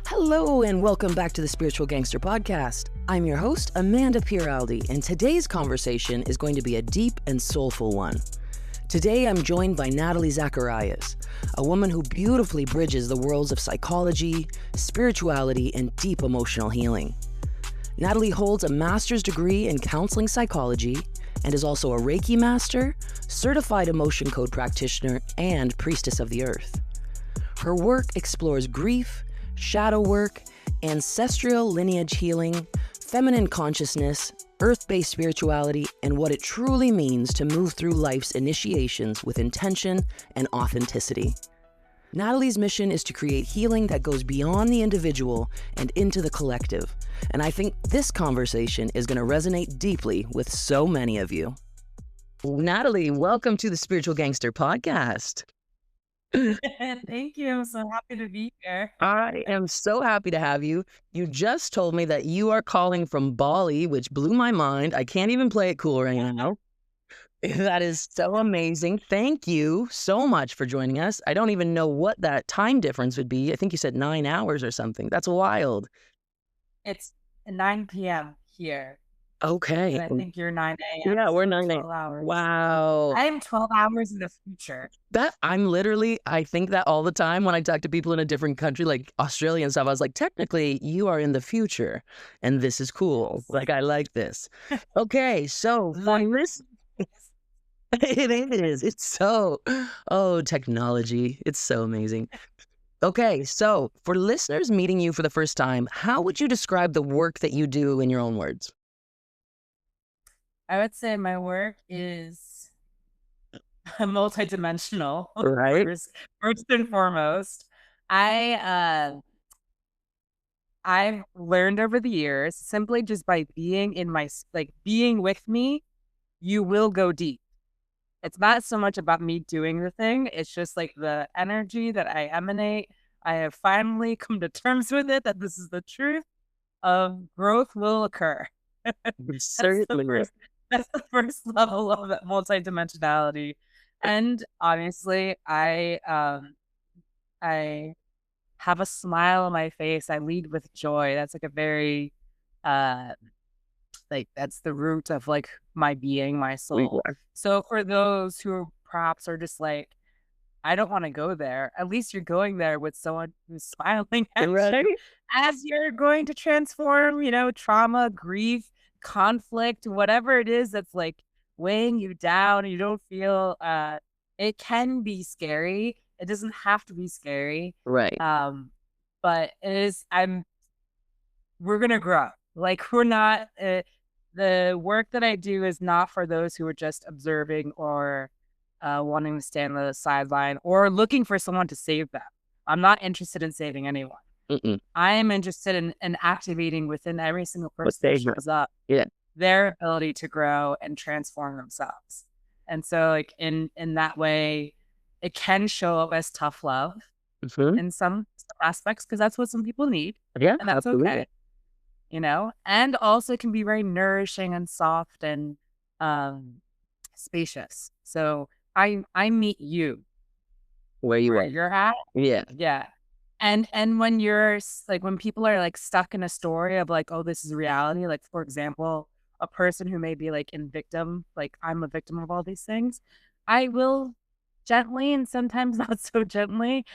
Hello and welcome back to the Spiritual Gangster Podcast. I'm your host, Amanda Piraldi, and today's conversation is going to be a deep and soulful one. Today I'm joined by Natalie Zacharias, a woman who beautifully bridges the worlds of psychology, spirituality, and deep emotional healing. Natalie holds a master's degree in counseling psychology and is also a Reiki master, certified emotion code practitioner, and priestess of the earth. Her work explores grief, shadow work, ancestral lineage healing, feminine consciousness, earth-based spirituality, and what it truly means to move through life's initiations with intention and authenticity. Natalie's mission is to create healing that goes beyond the individual and into the collective. And I think this conversation is going to resonate deeply with so many of you. Natalie, welcome to the Spiritual Gangster Podcast. Thank you. I'm so happy to be here. I am so happy to have you. You just told me that you are calling from Bali, which blew my mind. I can't even play it cool right now. That is so amazing. Thank you so much for joining us. I don't even know what that time difference would be. I think you said 9 hours or something. That's wild. It's 9 p.m. here. Okay. And I think you're 9 a.m. Yeah, we're 9 a.m. 12 hours. Wow. I am 12 hours in the future. I think that all the time when I talk to people in a different country, like Australia and stuff. I was like, technically, you are in the future, and this is cool. Like, I like this. Okay, so for this, it is. It's so, technology. It's so amazing. Okay, so for listeners meeting you for the first time, how would you describe the work that you do in your own words? I would say my work is multidimensional. Right. First and foremost, I've learned over the years, simply just by being being with me, you will go deep. It's not so much about me doing the thing. It's just like the energy that I emanate. I have finally come to terms with it, that this is the truth of growth will occur. Certainly. That's the first level of that multidimensionality. And honestly, I have a smile on my face. I lead with joy. That's like a very that's the root of like my being, my soul. So for those who perhaps are just like, I don't want to go there, at least you're going there with someone who's smiling at you as you're going to transform, trauma, grief, conflict, whatever it is that's like weighing you down. You don't feel it can be scary. It doesn't have to be scary. Right. But it is, we're gonna grow. Like, we're not the work that I do is not for those who are just observing or wanting to stand on the sideline or looking for someone to save them. I'm not interested in saving anyone. I am interested in activating within every single person that shows up their ability to grow and transform themselves. And so, like, in that way, it can show up as tough love in some aspects, because that's what some people need. Yeah, and that's absolutely. okay. And also it can be very nourishing and soft and spacious. So I meet you where you're at. Yeah. And when you're like, when people are like stuck in a story of like, oh, this is reality, like, for example, a person who may be like in victim, like, I'm a victim of all these things, I will gently, and sometimes not so gently,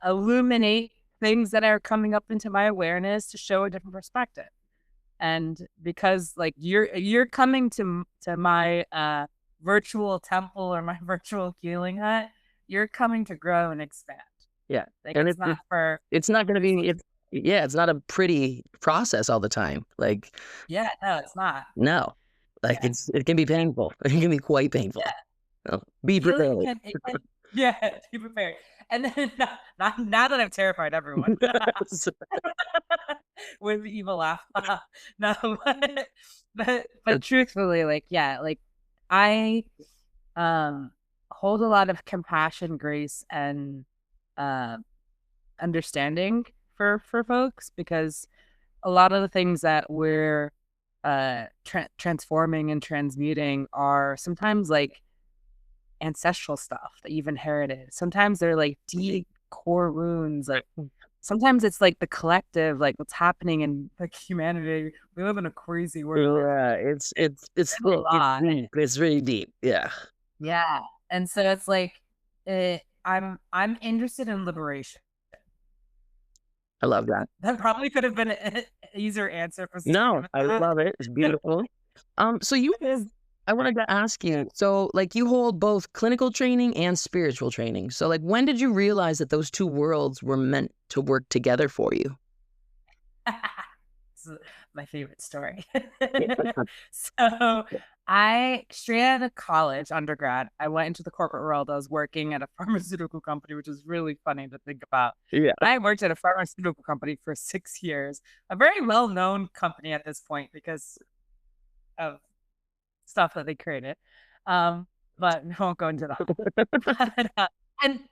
illuminate things that are coming up into my awareness to show a different perspective. And because like you're coming to my virtual temple or my virtual healing hut, you're coming to grow and expand. Yeah. Like, and it's not going to be, it's not a pretty process all the time. Like, no, it's not. No, like it can be painful. It can be quite painful. Yeah. So be prepared. Be prepared. And then now that I've terrified everyone with the evil laugh. No, but truthfully, like, I hold a lot of compassion, grace, and understanding for folks, because a lot of the things that we're transforming and transmuting are sometimes like ancestral stuff that you've inherited. Sometimes they're like deep core wounds, like sometimes it's like the collective, like what's happening in like humanity. We live in a crazy world. Yeah, it's A thick. It's lot. deep. It's really deep. Yeah, Yeah. And so it's like I'm interested in liberation. I love that. That probably could have been an easier answer for No, saying I that. love it. It's beautiful. So Is I wanted to ask you, so like you hold both clinical training and spiritual training. So like when did you realize that those two worlds were meant to work together for you? This is my favorite story. So I straight out of college, undergrad, I went into the corporate world. I was working at a pharmaceutical company, which is really funny to think about. Yeah. But I worked at a pharmaceutical company for 6 years, a very well-known company at this point because of stuff that they created. Um, but I won't go into that. But,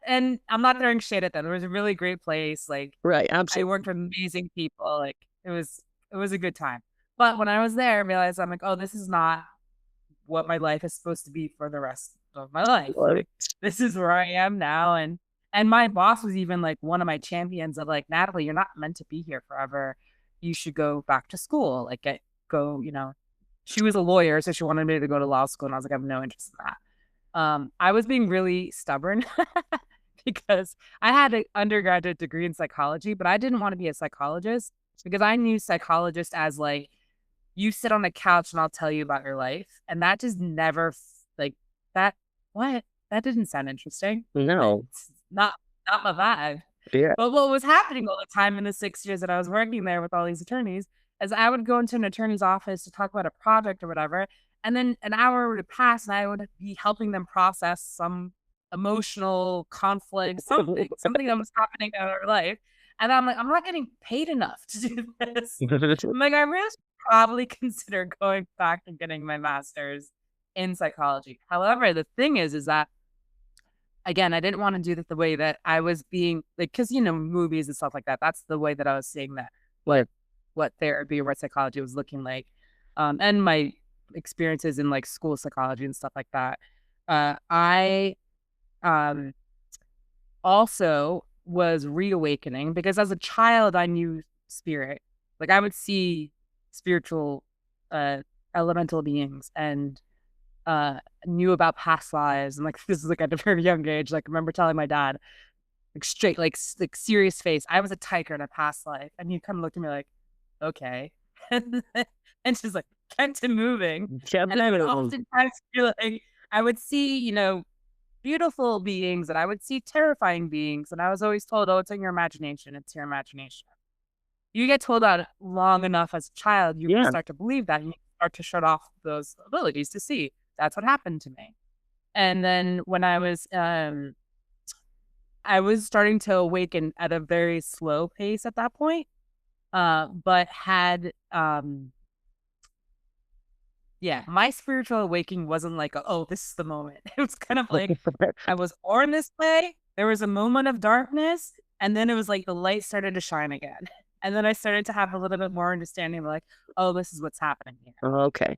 and I'm not throwing shade at them. It was a really great place. Like Right, I absolutely. worked with amazing people. Like it was a good time. But when I was there, I realized I'm like, oh, this is not what my life is supposed to be for the rest of my life. Like this is where I am now. And my boss was even like one of my champions of like, Natalie, you're not meant to be here forever. You should go back to school. Like go, she was a lawyer, so she wanted me to go to law school. And I was like, I have no interest in that. I was being really stubborn because I had an undergraduate degree in psychology, but I didn't want to be a psychologist because I knew psychologist as like you sit on a couch and I'll tell you about your life, and that just never like that. What that didn't sound interesting. No. It's not my vibe. Yeah. But what was happening all the time in the 6 years that I was working there with all these attorneys is I would go into an attorney's office to talk about a project or whatever, and then an hour would pass and I would be helping them process some emotional conflict, something that was happening in their life. And I'm like, I'm not getting paid enough to do this. I'm like, I really should probably consider going back and getting my master's in psychology. However, the thing is that again, I didn't want to do that the way that I was being like, because movies and stuff like that. That's the way that I was seeing that what therapy or what psychology was looking like, and my experiences in like school psychology and stuff like that. I um also was reawakening because as a child I knew spirit. Like I would see spiritual elemental beings and knew about past lives and like this is like at a very young age. Like I remember telling my dad, like straight, like serious face, I was a tiger in a past life. And he kind of looked at me like, okay. And just like kept it moving. And I would oftentimes feel like I would see, beautiful beings and I would see terrifying beings. And I was always told, oh, it's in your imagination. It's your imagination. You get told that long enough as a child, you Yeah. start to believe that and you start to shut off those abilities to see. That's what happened to me. And then when I was starting to awaken at a very slow pace at that point, but had my spiritual awakening wasn't like, oh, this is the moment. It was kind of like I was born this way. There was a moment of darkness, and then it was like the light started to shine again. And then I started to have a little bit more understanding of like, oh, this is what's happening here. Okay.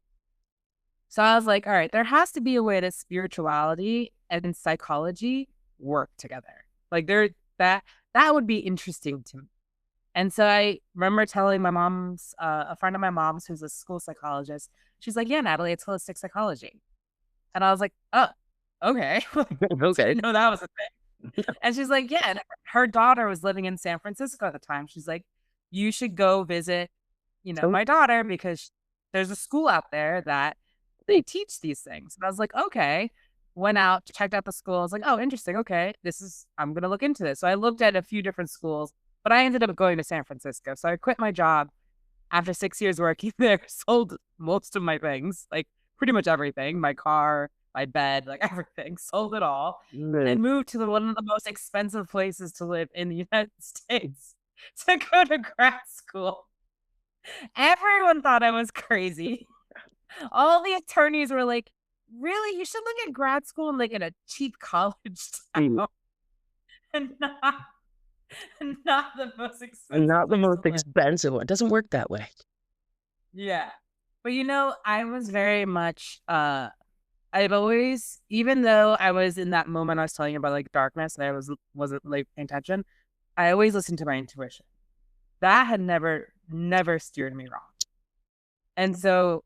So I was like, all right, there has to be a way that spirituality and psychology work together. Like that would be interesting to me. And so I remember telling my mom's, a friend of my mom's who's a school psychologist, she's like, yeah, Natalie, it's holistic psychology. And I was like, oh, okay. Okay. Didn't know that was a thing. And she's like, yeah. And her daughter was living in San Francisco at the time. She's like, you should go visit, my daughter because there's a school out there that they teach these things. And I was like, okay. Went out, checked out the school. I was like, oh, interesting. Okay. I'm going to look into this. So I looked at a few different schools, but I ended up going to San Francisco. So I quit my job after 6 years working there, sold most of my things, like pretty much everything, my car, my bed, like everything, sold it all, and moved to one of the most expensive places to live in the United States to go to grad school. Everyone thought I was crazy. All the attorneys were like, really? You should look at grad school in a cheap college town. And not the most expensive. Not the most expensive one. It doesn't work that way. Yeah. But I was very much I've always, even though I was in that moment I was telling you about like darkness and I wasn't like paying attention, I always listened to my intuition. That had never steered me wrong. And so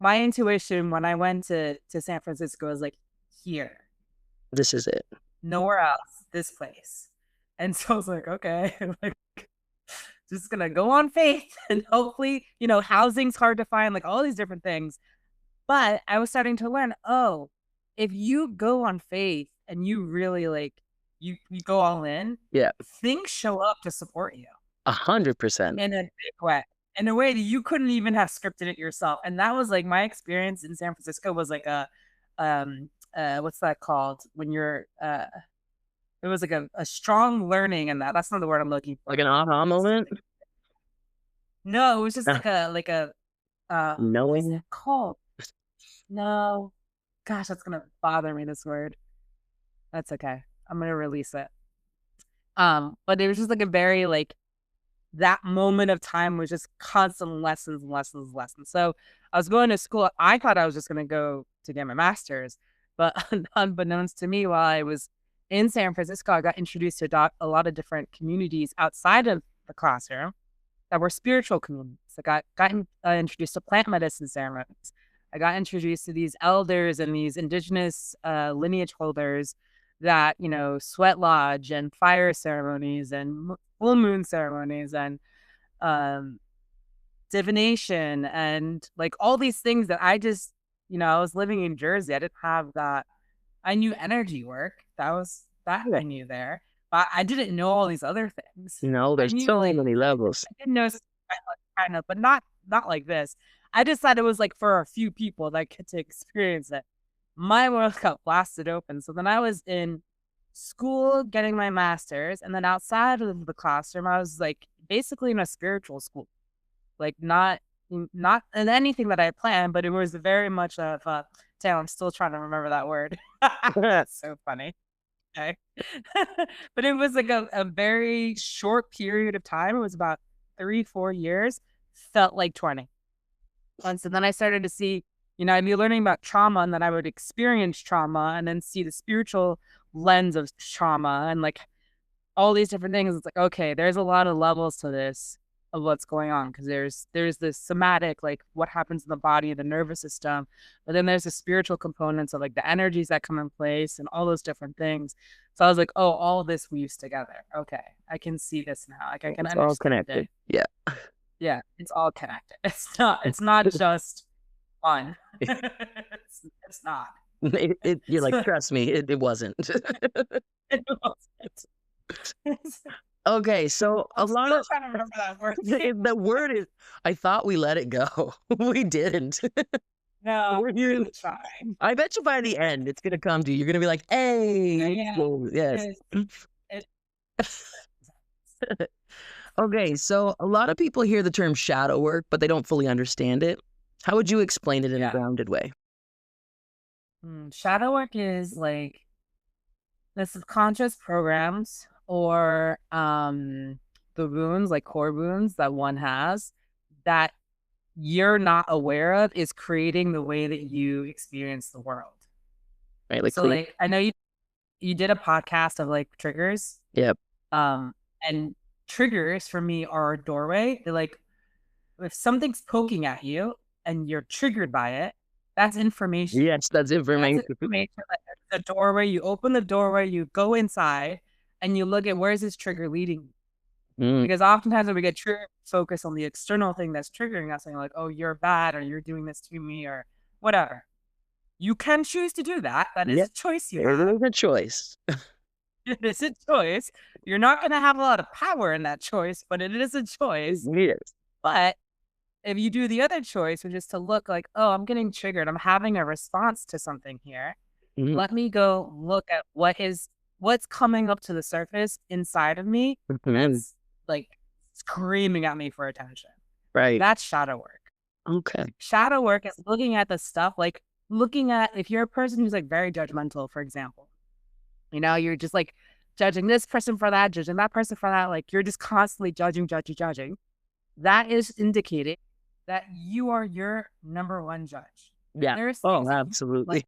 my intuition when I went to San Francisco was like, here, This is it. nowhere else, this place. And so I was like, okay, like just gonna go on faith and hopefully, housing's hard to find, like all these different things. But I was starting to learn, oh, if you go on faith and you really like you go all in, Yeah. things show up to support you 100%. in a big way. In a way that you couldn't even have scripted it yourself. And that was like my experience in San Francisco was like a what's that called? When you're it was like a strong learning in that. That's not the word I'm looking for. Like an aha moment? No, it was just like a what's Knowing? it called? No. Gosh, that's gonna bother me, this word. That's okay. I'm gonna release it. But it was just like a very like that moment of time was just constant lessons. So I was going to school. I thought I was just going to go to get my master's, but unbeknownst to me, while I was in San Francisco, I got introduced to a lot of different communities outside of the classroom that were spiritual communities. I got introduced to plant medicine ceremonies. I got introduced to these elders and these indigenous lineage holders that, sweat lodge and fire ceremonies and full moon ceremonies and divination and like all these things that I just, I was living in Jersey. I didn't have that. I knew energy work. That I knew there, but I didn't know all these other things. There's so many levels. I didn't know kind of, but not like this. I just thought it was like for a few people that get to experience it. My world got blasted open. So then I was in school getting my master's, and then outside of the classroom, I was like basically in a spiritual school, like not in anything that I planned, but it was very much of damn, I'm still trying to remember that word. That's so funny. Okay. But it was like a very short period of time. It was about 3-4 years, felt like 20. And so then I started to see, I'd be learning about trauma, and then I would experience trauma and then see the spiritual lens of trauma and like all these different things. It's like, okay, there's a lot of levels to this of what's going on, because there's this somatic, like what happens in the body, the nervous system, but then there's the spiritual components of like the energies that come in place and all those different things. So I was like, oh, all this weaves together. Okay, I can see this now. Like I can understand all connected. it. Yeah, it's all connected. It's not just one. It's not. You're like, trust me, it wasn't. It wasn't. Okay, so a lot of trying to remember that word. the word is, I thought we let it go. We didn't. No, We're trying. I bet you by the end it's gonna come to you. You're gonna be like, hey, Yeah. well, yes. Okay, so a lot of people hear the term shadow work, but they don't fully understand it. How would you explain it in a grounded way? Shadow work is like the subconscious programs or the wounds, like core wounds that one has that you're not aware of is creating the way that you experience the world. Right, like so like I know you did a podcast of like triggers. Yep. And triggers for me are a doorway. They're like, if something's poking at you and you're triggered by it, that's information. Yes, that's information. That's information. The doorway, you open the doorway, you go inside, and you look at where's this trigger leading. Because oftentimes when we get triggered, focus on the external thing that's triggering us, and you're like, oh, you're bad, or you're doing this to me, or whatever. You can choose to do that. That is a choice you have. It is a choice. It is a choice. You're not going to have a lot of power in that choice, but it is a choice. Yes. But if you do the other choice, which is to look like, oh, I'm getting triggered, I'm having a response to something here. Let me go look at what's coming up to the surface inside of me. That's like screaming at me for attention. Right. That's shadow work. Okay. Shadow work is looking at the stuff, like looking at, if you're a person who's like very judgmental, for example, you're just like judging this person for that, judging that person for that. Like you're just constantly judging. That is indicating that you are your number one judge. Yeah. Oh, absolutely.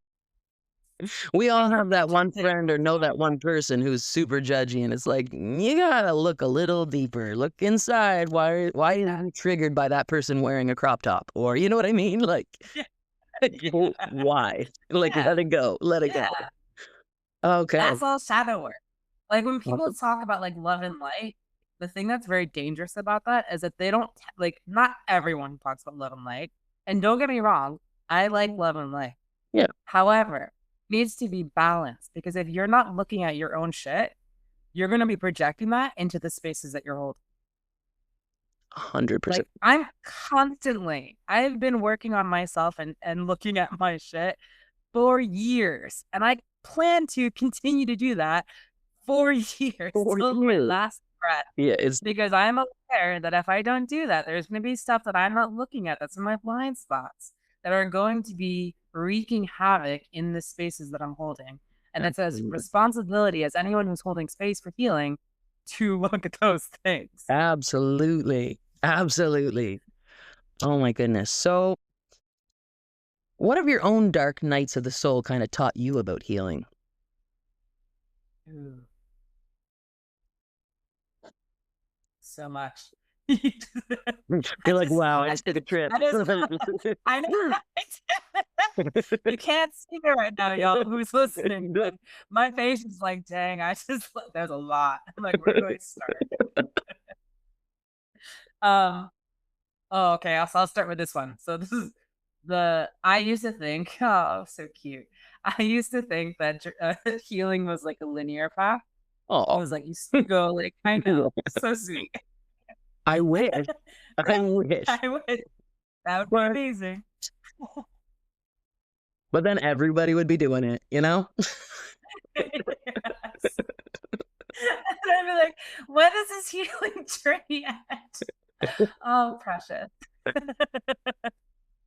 We all have that one friend or know that one person who's super judgy, and it's like, you gotta look a little deeper. Look inside. Why are you triggered by that person wearing a crop top? Or, you know what I mean? Like, why? Like, Yeah. let it go. Let it go. Okay. That's all shadow work. Like when people talk about like love and light, the thing that's very dangerous about that is that they don't like not everyone talks about love and light. And don't get me wrong, I like love and light. Yeah. However, it needs to be balanced because if you're not looking at your own shit, you're gonna be projecting that into the spaces that you're holding. 100%. Like I've been working on myself and looking at my shit for years. And I plan to continue to do that for years till my last breath. Yeah, it's Because I'm aware that if I don't do that, there's going to be stuff that I'm not looking at that's in my blind spots that are going to be wreaking havoc in the spaces that I'm holding. And it's a responsibility as anyone who's holding space for healing to look at those things. absolutely. Absolutely. Oh my goodness. So, what have your own dark nights of the soul kind of taught you about healing? Ooh. So much. You're like, wow, I just took a trip. I know. You can't see me right now, y'all, who's listening. But my face is like, dang, there's a lot. I'm like, where do I start? Oh, okay, I'll start with this one. So this is I used to think, oh, so cute. I used to think that healing was like a linear path. I Oh, was like, you still go, like, I know, so sweet. I wish. I wish. I would. That would be amazing. But then everybody would be doing it, you know? Yes. And I'd be like, when is this healing journey at? Oh, precious.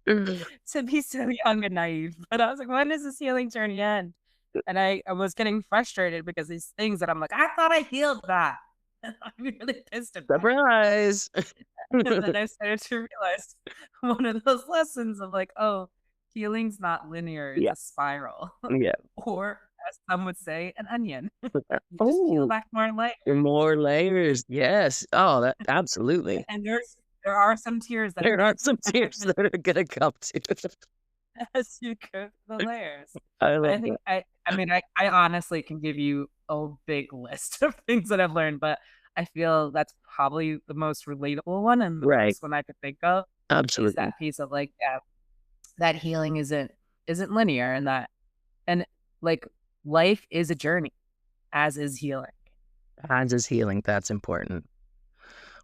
To be so young and naive. But I was like, when does this healing journey end? And I was getting frustrated because these things that I'm like, I thought I healed that. I'm really pissed about it. Surprise! And then I started to realize one of those lessons of like, oh, healing's not linear, it's Yeah. a spiral. Yeah. Or as some would say, an onion. You just peel Oh, back more layers. more layers. Yes. Oh, that absolutely. And there are some tears that There are some tears that are gonna come too. as you go through the layers. I But I love think that. I honestly can give you a big list of things that I've learned, but I feel that's probably the most relatable one and the Right. first one I could think of is Absolutely. that piece of like, yeah, that healing isn't linear and like life is a journey, as is healing. As is healing. That's important.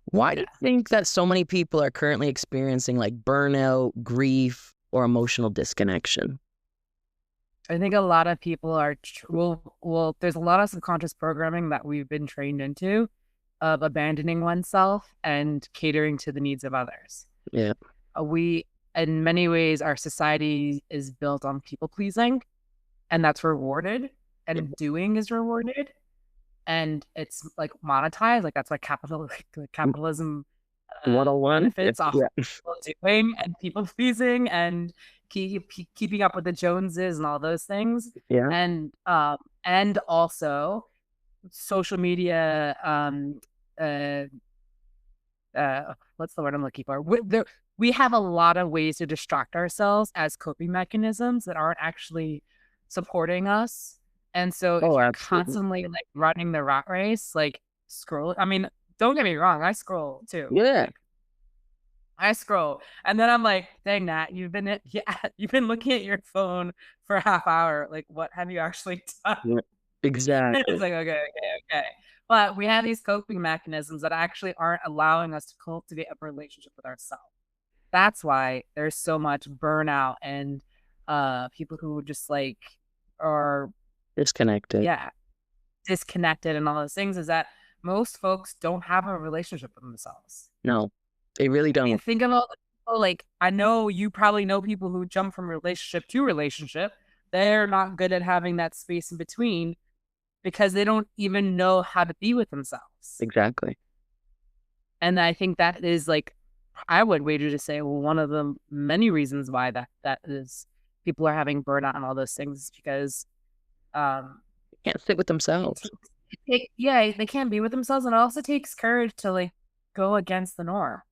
Why do you think that so many people are currently experiencing like burnout, grief, or emotional disconnection? I think a lot of people are well, there's a lot of subconscious programming that we've been trained into of abandoning oneself and catering to the needs of others. Yeah. We, in many ways, our society is built on people pleasing, and that's rewarded, and doing is rewarded, and it's like monetized. Like that's why capitalism 101. benefits off people doing and people pleasing and keeping up with the Joneses and all those things. Yeah. And also social media. What's the word I'm looking for? We have a lot of ways to distract ourselves as coping mechanisms that aren't actually supporting us. And so if you're constantly like running the rat race, like scroll. I mean, don't get me wrong, I scroll too. Yeah. Like, I scroll, and then I'm like, "Dang, Nat, you've been looking at your phone for a half hour. Like, what have you actually done?" Yeah. Exactly. It's like, okay. But we have these coping mechanisms that actually aren't allowing us to cultivate a relationship with ourselves. That's why there's so much burnout and people who just like are Disconnected. disconnected and all those things is that most folks don't have a relationship with themselves. No, they really I mean, don't. think about people like I know you probably know people who jump from relationship to relationship. They're not good at having that space in between because they don't even know how to be with themselves. Exactly. And I think that is like, I would wager to say, well, one of the many reasons why that is people are having burnout and all those things is because Can't sit with themselves. They can't be with themselves, and it also takes courage to like go against the norm.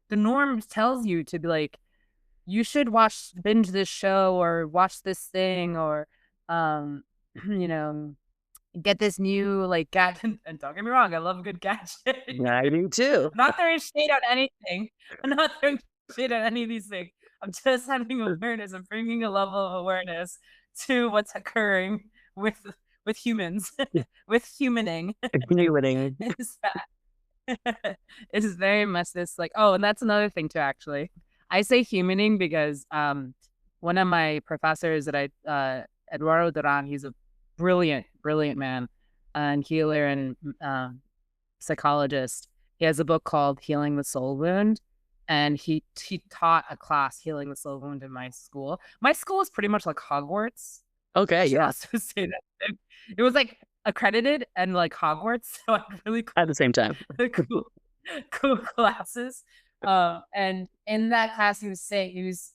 The norm tells you to be like, you should binge this show or watch this thing or, you know, get this new like gadget. And don't get me wrong, I love a good gadget. I do too. I'm not throwing shade on anything. I'm not throwing shade on any of these things. I'm just having awareness and bringing a level of awareness to what's occurring with humans, with humaning. Winning. Is that it is very much this like, oh, and that's another thing too, actually. I say humaning because one of my professors that Eduardo Duran, he's a brilliant, brilliant man and healer and psychologist. He has a book called Healing the Soul Wound. And he taught a class, Healing the Soul Wound, in my school. My school is pretty much like Hogwarts. Okay, yeah. Also say that it was like accredited and like Hogwarts, so I really At the same time. cool classes. And in that class,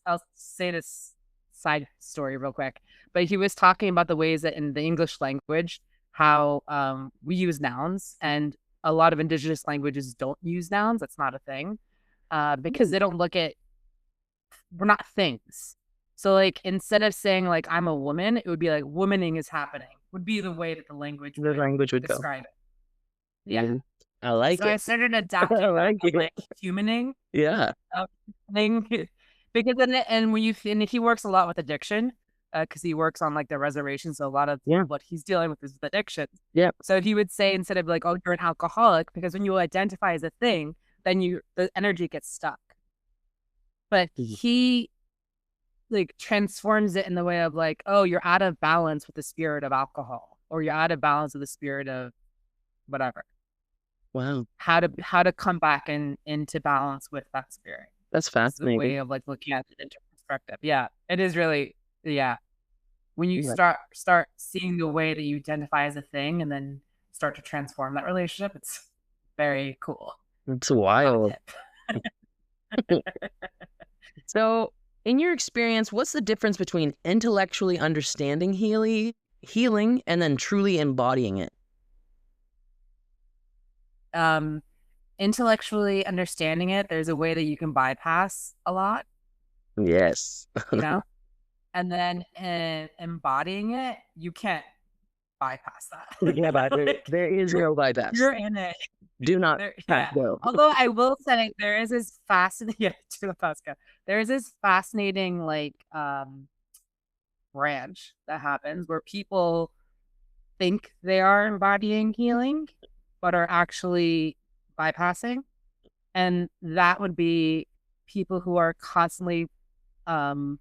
I'll say this side story real quick, but he was talking about the ways that in the English language, how we use nouns, and a lot of indigenous languages don't use nouns. That's not a thing, because they don't look at, we're not things. So like, instead of saying like, I'm a woman, it would be like, womaning is happening, would be the way that the language would describe it. Yeah. I like so it. I started adapting like humaning. Yeah. Thing. Because then, and he works a lot with addiction, because he works on like the reservation. So a lot of what he's dealing with is with addiction. Yeah. So he would say, instead of like, oh, you're an alcoholic, because when you identify as a thing, then the energy gets stuck. But he like transforms it in the way of like, oh, you're out of balance with the spirit of alcohol, or you're out of balance with the spirit of whatever. Wow. How to come back into balance with that spirit. That's fascinating. The way of like looking at it in perspective. Yeah, it is really, yeah. When you start seeing the way that you identify as a thing and then start to transform that relationship, it's very cool. It's wild. So, in your experience, what's the difference between intellectually understanding healing and then truly embodying it? Intellectually understanding it, there's a way that you can bypass a lot. Yes. You know? And then embodying it, you can't bypass that. Yeah, but there is no bypass. You're in it. Do not go. Although I will say there is this fascinating there is this fascinating like branch that happens where people think they are embodying healing but are actually bypassing. And that would be people who are constantly an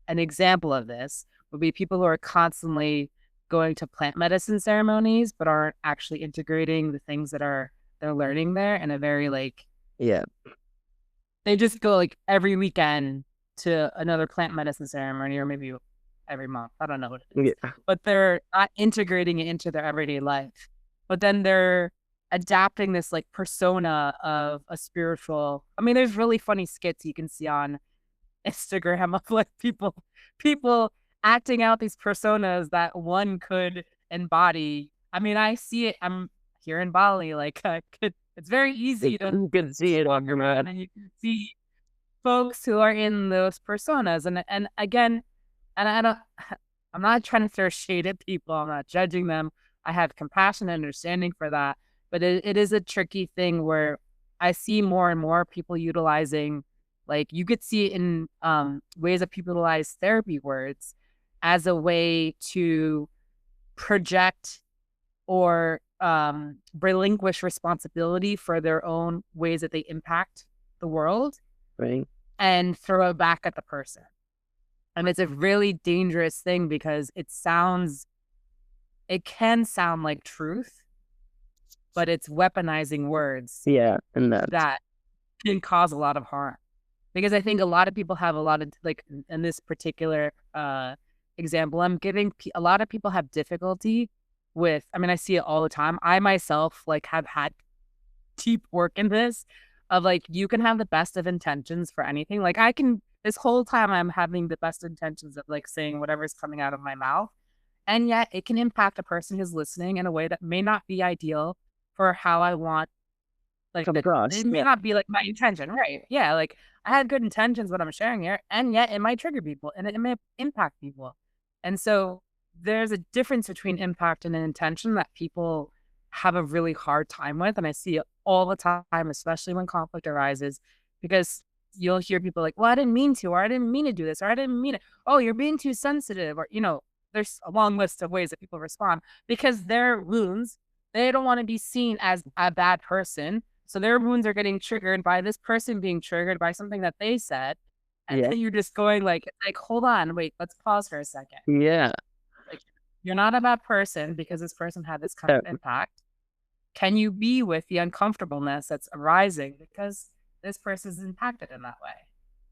example of this would be people who are constantly going to plant medicine ceremonies but aren't actually integrating the things that they're learning there in a very like, they just go like every weekend to another plant medicine ceremony, or maybe every month. I don't know what it is. Yeah. But they're not integrating it into their everyday life. But then they're adapting this like persona of a spiritual. I mean, there's really funny skits you can see on Instagram of like people acting out these personas that one could embody. I mean, I see it. I'm here in Bali, like it's very easy to you can see it on your mat, and you can see folks who are in those personas. And again, and I'm not trying to throw shade at people. I'm not judging them. I have compassion and understanding for that. But it is a tricky thing where I see more and more people utilizing, like you could see it in ways that people utilize therapy words as a way to project or relinquish responsibility for their own ways that they impact the world, right? And throw it back at the person. And it's a really dangerous thing because it can sound like truth, but it's weaponizing words. Yeah, and that can cause a lot of harm. Because I think a lot of people have a lot of, like in this particular example I'm giving, a lot of people have difficulty with, I mean, I see it all the time. I myself like have had deep work in this of like, you can have the best of intentions for anything. Like this whole time I'm having the best intentions of like saying whatever's coming out of my mouth. And yet it can impact a person who's listening in a way that may not be ideal for how I want, like, Come across. it may not be like my intention, right? Yeah, like I had good intentions when I'm sharing here, and yet it might trigger people and it may impact people. And so there's a difference between impact and an intention that people have a really hard time with. And I see it all the time, especially when conflict arises, because you'll hear people like, well, I didn't mean to, or I didn't mean to do this, or I didn't mean it. Oh, you're being too sensitive, or, there's a long list of ways that people respond because their wounds, they don't want to be seen as a bad person. So their wounds are getting triggered by this person being triggered by something that they said. And Yeah. then you're just going like, hold on, wait, let's pause for a second. Yeah. Like, you're not a bad person because this person had this kind of impact. Can you be with the uncomfortableness that's arising because this person's impacted in that way?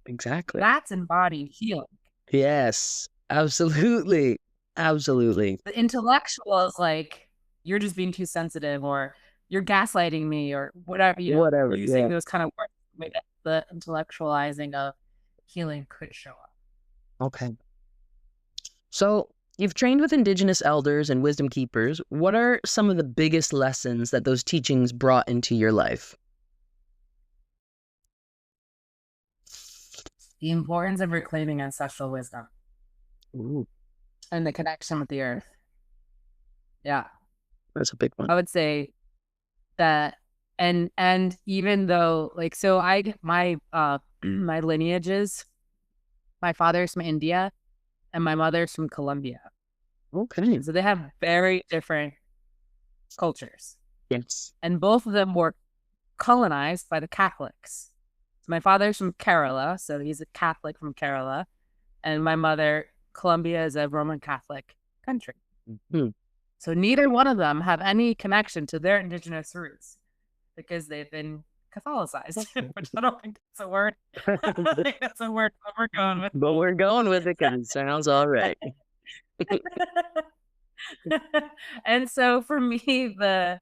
Exactly. That's embodied healing. Yes, absolutely. Absolutely. The intellectual is like, you're just being too sensitive, or you're gaslighting me, or whatever, Whatever. using Yeah. those kind of words. The intellectualizing of healing could show up. Okay. So you've trained with indigenous elders and wisdom keepers. What are some of the biggest lessons that those teachings brought into your life? The importance of reclaiming ancestral wisdom. Ooh. And the connection with the earth. Yeah. That's a big one. I would say that, and even though, like, so my my lineages, my father's from India and my mother's from Colombia. Okay. So they have very different cultures. Yes. And both of them were colonized by the Catholics. So my father's from Kerala, so he's a Catholic from Kerala. And my mother, Colombia, is a Roman Catholic country. Mm-hmm. So neither one of them have any connection to their indigenous roots because they've been Catholicized, which I don't think that's a word. I think that's a word, but we're going with. But we're going with it because it sounds all right. And so for me, the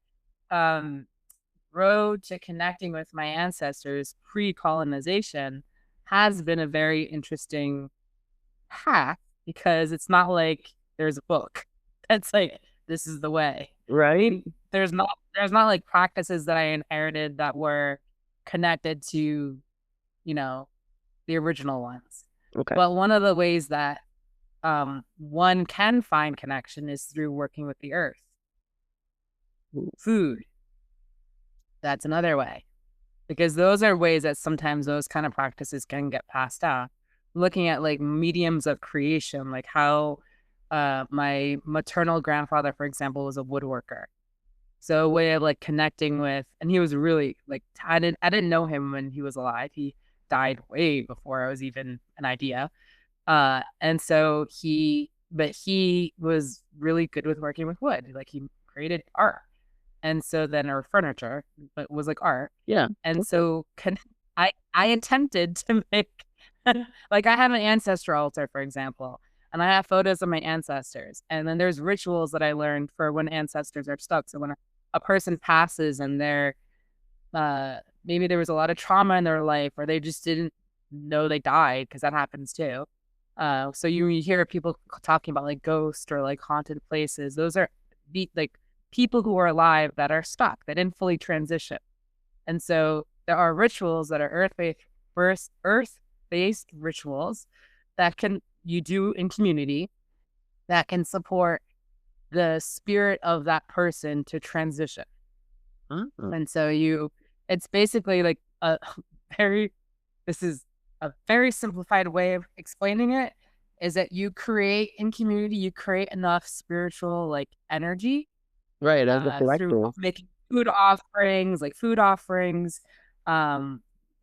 road to connecting with my ancestors pre-colonization has been a very interesting path, because it's not like there's a book that's like, this is the way. Right? There's not like practices that I inherited that were connected to, the original ones. Okay. But one of the ways that one can find connection is through working with the earth. Food. That's another way. Because those are ways that sometimes those kind of practices can get passed down. Looking at like mediums of creation, like how my maternal grandfather, for example, was a woodworker. So a way of like connecting with, and he was really like, I didn't know him when he was alive. He died way before I was even an idea. And so he was really good with working with wood. Like he created art. And so then, or furniture, but was like art. Yeah. And so I attempted to make, like I have an ancestral altar, for example, and I have photos of my ancestors. And then there's rituals that I learned for when ancestors are stuck. So when a person passes and they're, maybe there was a lot of trauma in their life, or they just didn't know they died, because that happens too. So you hear people talking about like ghosts or like haunted places. Those are like people who are alive that are stuck, that didn't fully transition. And so there are rituals that are earth-based rituals that you do in community that can support the spirit of that person to transition. And so it's basically like this is a very simplified way of explaining it, is that you create in community, you create enough spiritual like energy. Right, as a collective. Through making food offerings, a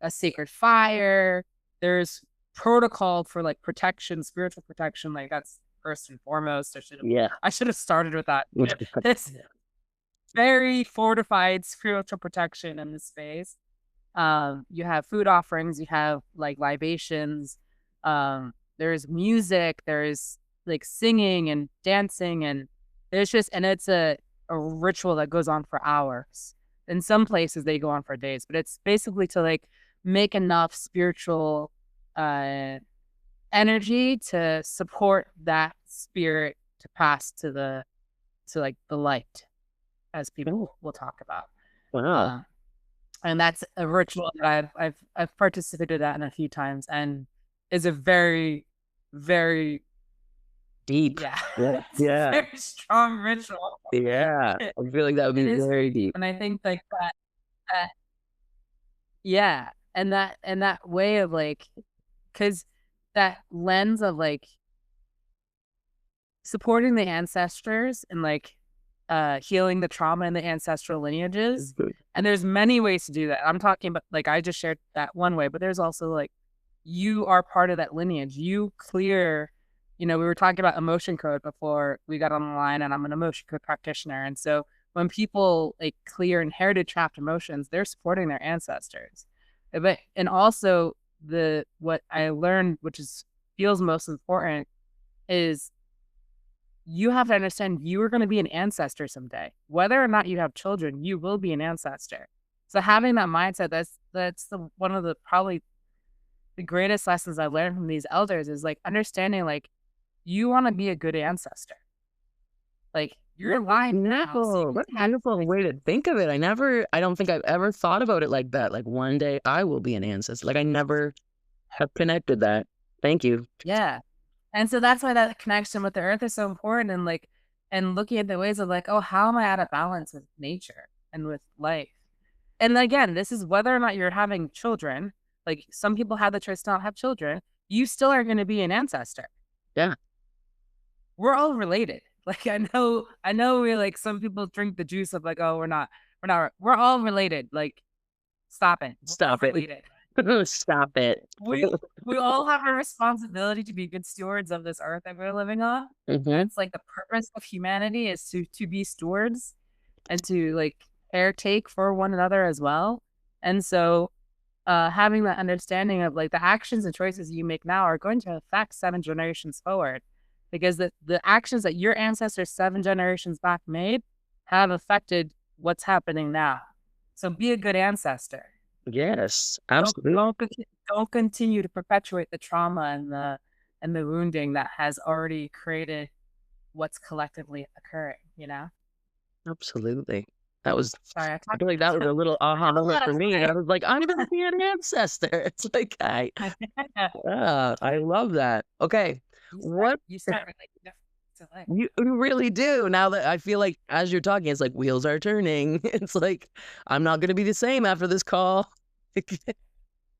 sacred fire. There's protocol for like protection, spiritual protection. Like that's first and foremost. I should have started with that. This very fortified spiritual protection in this space. You have food offerings, you have like libations. There's music, there's like singing and dancing, and it's a ritual that goes on for hours. In some places they go on for days, but it's basically to like make enough spiritual energy to support that spirit to pass to the light, as people will talk about. Wow. And that's a ritual that I've participated in a few times, and is a very, very Deep. yeah, Yeah. it's a very strong ritual. Yeah. I feel like that would be very deep. And I think like that, yeah, and that way of like, because that lens of like supporting the ancestors and like healing the trauma in the ancestral lineages. And there's many ways to do that. I'm talking about, like, I just shared that one way, but there's also like, you are part of that lineage. You clear, we were talking about emotion code before we got on the line, and I'm an emotion code practitioner. And so when people like clear inherited trapped emotions, they're supporting their ancestors. And also what I learned, which feels most important, is you have to understand you are going to be an ancestor someday. Whether or not you have children, you will be an ancestor. So having that mindset, that's one of the probably the greatest lessons I've learned from these elders, is like understanding like you want to be a good ancestor. Like you're alive now. So That's a beautiful way to think of it. I don't think I've ever thought about it like that. Like one day I will be an ancestor. Like I never have connected that. Thank you. Yeah. And so that's why that connection with the earth is so important, and like, and looking at the ways of like, oh, how am I out of balance with nature and with life? And again, this is whether or not you're having children. Like some people have the choice to not have children. You still are going to be an ancestor. Yeah. We're all related. Like I know we like, some people drink the juice of like, oh, we're all related. Like stop it. Stop it. Related. Stop it. We all have a responsibility to be good stewards of this earth that we're living on. It's like the purpose of humanity is to be stewards and to like caretake for one another as well. And so having that understanding of like the actions and choices you make now are going to affect 7 generations forward, because the actions that your ancestors 7 generations back made have affected what's happening now. So be a good ancestor. Yes, absolutely. Don't continue to perpetuate the trauma and the wounding that has already created what's collectively occurring, Absolutely. That was, Sorry, I feel like that was a little aha moment for me. I was like, I'm going to be an ancestor. It's like, I love that. Okay. You start relating to life. You really do. Now that I feel like as you're talking, it's like wheels are turning. It's like, I'm not going to be the same after this call.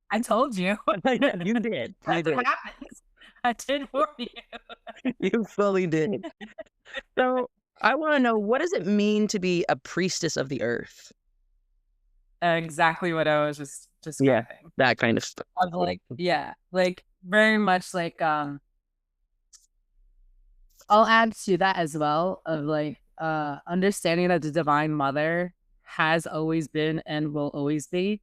I told you. You did. That's what happens. I did warn you. You fully did. So I want to know, what does it mean to be a priestess of the earth? Exactly what I was just describing. Yeah, that kind of stuff. Of like, yeah, like very much like I'll add to that as well, of like understanding that the Divine Mother has always been and will always be,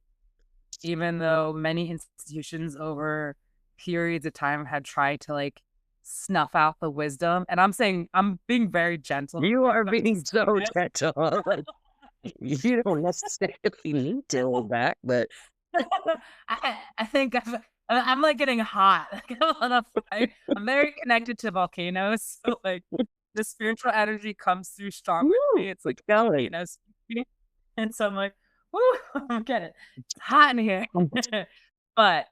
even though many institutions over periods of time had tried to like snuff out the wisdom. And I'm being very gentle. You are being so gentle. Like, you don't necessarily need to hold back, but I think I'm like getting hot. I'm very connected to volcanoes, so like the spiritual energy comes through strongly. It's like, and so I'm like, woo, I'm getting it's hot in here. But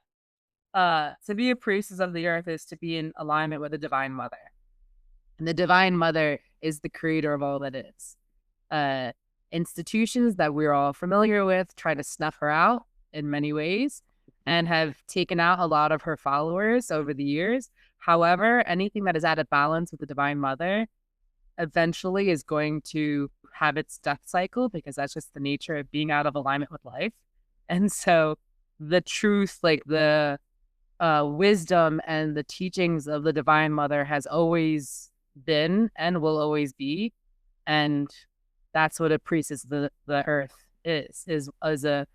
to be a priestess of the earth is to be in alignment with the Divine Mother. And the Divine Mother is the creator of all that is. Institutions that we're all familiar with try to snuff her out in many ways and have taken out a lot of her followers over the years. However, anything that is out of balance with the Divine Mother eventually is going to have its death cycle, because that's just the nature of being out of alignment with life. And so the truth, like the wisdom and the teachings of the Divine Mother has always been and will always be. And that's what a priestess of the earth is a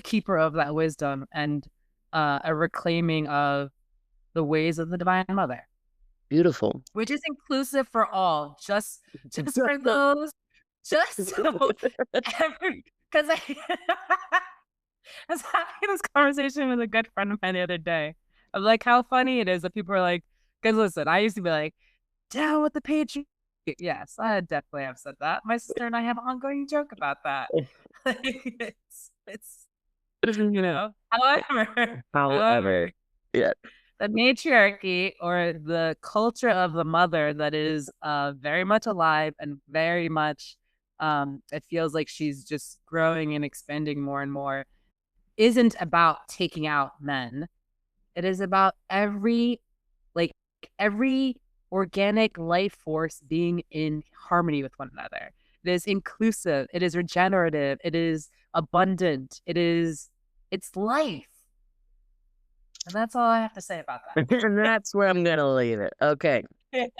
keeper of that wisdom and a reclaiming of the ways of the Divine Mother. Beautiful. Which is inclusive for all, just for those, just so because I was having this conversation with a good friend of mine the other day of like how funny it is that people are like, because listen, I used to be like, down with the patriarchy, Yes, I definitely have said that. My sister and I have an ongoing joke about that. It's However, However, yeah, the matriarchy or the culture of the mother that is very much alive and very much it feels like she's just growing and expanding more and more isn't about taking out men. It is about like every organic life force being in harmony with one another. It is inclusive, it is regenerative, it is abundant, it's life. And that's all I have to say about and that's where I'm gonna leave it. Okay. that.